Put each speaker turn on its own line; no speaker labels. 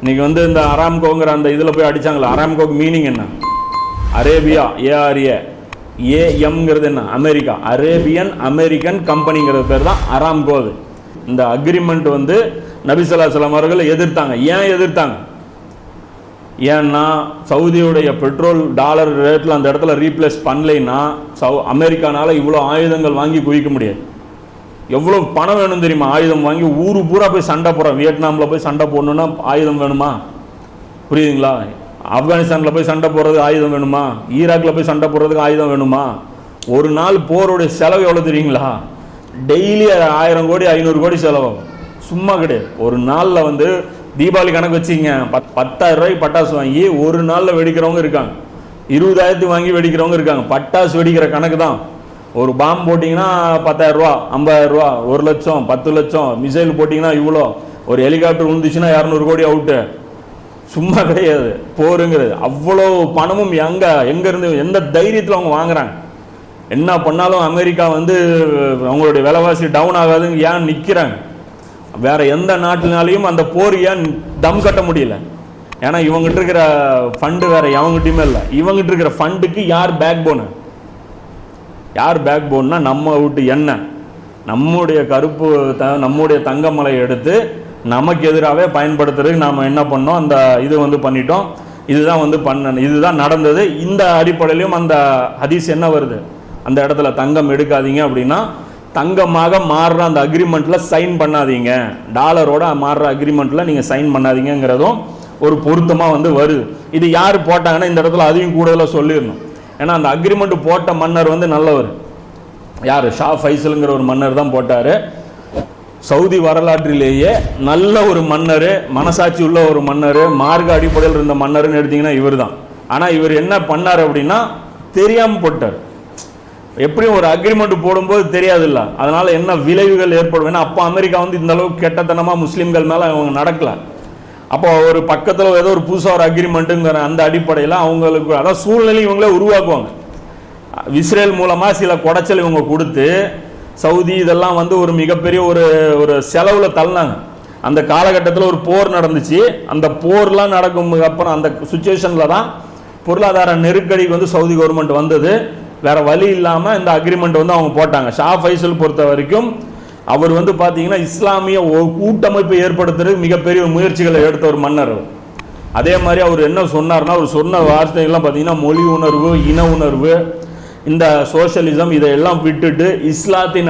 இன்னைக்கு வந்து இந்த அராம்கோங்கிற அந்த இதில் போய் அடித்தாங்களா, அராம்கோக்கு மீனிங் என்ன? அரேபியா, ஏஆர்ஏ, ஏஎம்ங்கிறது என்ன? அமெரிக்கா. அரேபியன் அமெரிக்கன் கம்பெனிங்கிறது பேர் தான் அராம்கோ. இந்த அக்ரிமெண்ட் வந்து நபி ஸல்லல்லாஹு அலைஹி வஸல்லம் அவர்கள் எதிர்த்தாங்க. ஏன் எதிர்த்தாங்க? ஏன்னா சவுதியுடைய பெட்ரோல் டாலர் ரேட்டில் அந்த இடத்துல ரீப்ளேஸ் பண்ணலைன்னா அமெரிக்கானால இவ்வளோ ஆயுதங்கள் வாங்கி குவிக்க முடியாது. எவ்வளோ பணம் வேணும் தெரியுமா? ஆயுதம் வாங்கி ஊரு பூரா போய் சண்டை போடுறோம். வியட்நாமில் போய் சண்டை போடணுன்னா ஆயுதம் வேணுமா? புரியுதுங்களா? ஆப்கானிஸ்தானில் போய் சண்டை போடுறது ஆயுதம் வேணுமா? ஈராக்கில் போய் சண்டை போடுறதுக்கு ஆயுதம் வேணுமா? ஒரு நாள் போருடைய செலவு எவ்வளோ தெரியுங்களா? டெய்லி 1000 கோடி 500 கோடி செலவாகும். சும்மா கிடையாது. ஒரு நாளில் வந்து தீபாவளி கணக்கு வச்சுங்க, 10,000 ரூபாய்க்கு பட்டாசு வாங்கி ஒரு நாளில் வெடிக்கிறவங்க இருக்காங்க, 20,000 வாங்கி வெடிக்கிறவங்க இருக்காங்க. பட்டாசு வெடிக்கிற கணக்கு தான். ஒரு பாம்பு போட்டிங்கன்னா 10,000 ரூபா, 50,000 ரூபா, 1 லட்சம், 10 லட்சம். மிசைல் போட்டிங்கன்னா இவ்வளோ. ஒரு ஹெலிகாப்டர் விழுந்துச்சுன்னா 200 கோடி அவுட்டு. சும்மா கிடையாது போருங்கிறது. அவ்வளோ பணமும் எங்கேருந்து எந்த தைரியத்தில் அவங்க வாங்குறாங்க? என்ன பண்ணாலும் அமெரிக்கா வந்து அவங்களுடைய விலைவாசி டவுன் ஆகாதுன்னு ஏன் நிற்கிறாங்க? வேற எந்த நாட்டினாலையும் அந்த போர் ஏன் தம் கட்ட முடியல? ஏன்னா இவங்ககிட்ட இருக்கிற ஃபண்டு வேற எவங்ககிட்டயுமே இல்லை. இவங்ககிட்ட இருக்கிற ஃபண்டுக்கு யார் பேக் போனு? யார் பேக் போன்னா நம்ம வீட்டு எண்ணெய், நம்முடைய கருப்பு நம்முடைய தங்கமலை எடுத்து நமக்கு எதிராகவே பயன்படுத்துறதுக்கு நாம் என்ன பண்ணோம்? அந்த இது வந்து பண்ணிட்டோம். இதுதான் வந்து இதுதான் நடந்தது. இந்த அடிப்படையிலும் அந்த ஹதீஸ் என்ன வருது? அந்த இடத்துல தங்கம் எடுக்காதீங்க அப்படின்னா தங்கமாக மாறுற அந்த அக்ரிமெண்ட்ல சைன் பண்ணாதீங்க, டாலரோட மாறுற அக்ரிமெண்ட்ல நீங்க சைன் பண்ணாதீங்கிறதும் ஒரு பொருத்தமா வந்து வருது. இது யார் போட்டாங்கன்னா இந்த இடத்துல அதையும் கூடுதலாக சொல்லிடணும். ஏன்னா அந்த அக்ரிமெண்ட் போட்ட மன்னர் வந்து நல்லவர். யார்? ஷா ஃபைசலுங்கிற ஒரு மன்னர் தான் போட்டாரு. சவுதி வரலாற்றிலேயே நல்ல ஒரு மன்னர், மனசாட்சி உள்ள ஒரு மன்னர், மார்க்க அடிப்படையில் இருந்த மன்னர்னு எடுத்தீங்கன்னா இவர் தான். ஆனால் இவர் என்ன பண்ணார் அப்படின்னா தெரியாமல் போட்டார். எப்படியும் ஒரு அக்ரிமெண்ட் போடும்போது தெரியாது இல்லை, அதனால என்ன விளைவுகள் ஏற்படும்? ஏன்னா அப்போ அமெரிக்கா வந்து இந்த அளவுக்கு கெட்டத்தனமாக முஸ்லீம்கள் மேலே அவங்க நடக்கல. அப்போ ஒரு பக்கத்தில் ஏதோ ஒரு புதுசாக ஒரு அக்ரிமெண்ட்டுங்கிற அந்த அடிப்படையில் அவங்களுக்கு அதாவது சூழ்நிலை இவங்களே உருவாக்குவாங்க. இஸ்ரேல் மூலமாக சில குடைச்சல் இவங்க கொடுத்து சவுதி இதெல்லாம் வந்து ஒரு மிகப்பெரிய ஒரு செலவில் தள்ளினாங்க. அந்த காலகட்டத்தில் ஒரு போர் நடந்துச்சு. அந்த போர்லாம் நடக்கும் அப்புறம் அந்த சுச்சுவேஷனில் தான் பொருளாதார நெருக்கடிக்கு வந்து சவுதி கவர்மெண்ட் வந்தது. வேற வழி இல்லாமல் இந்த அக்ரிமெண்ட் வந்து அவங்க போட்டாங்க. ஷா ஃபைசல் பொறுத்த வரைக்கும் அவர் வந்து பார்த்தீங்கன்னா இஸ்லாமிய கூட்டமைப்பு ஏற்படுத்துறதுக்கு மிகப்பெரிய முயற்சிகளை எடுத்த ஒரு மன்னர். அதே மாதிரி அவர் என்ன சொன்னார்னா, அவர் சொன்ன வார்த்தைகள்லாம் பார்த்தீங்கன்னா மொழி உணர்வு, இன உணர்வு, இந்த சோஷலிசம் இதையெல்லாம் விட்டுட்டு இஸ்லாத்தின்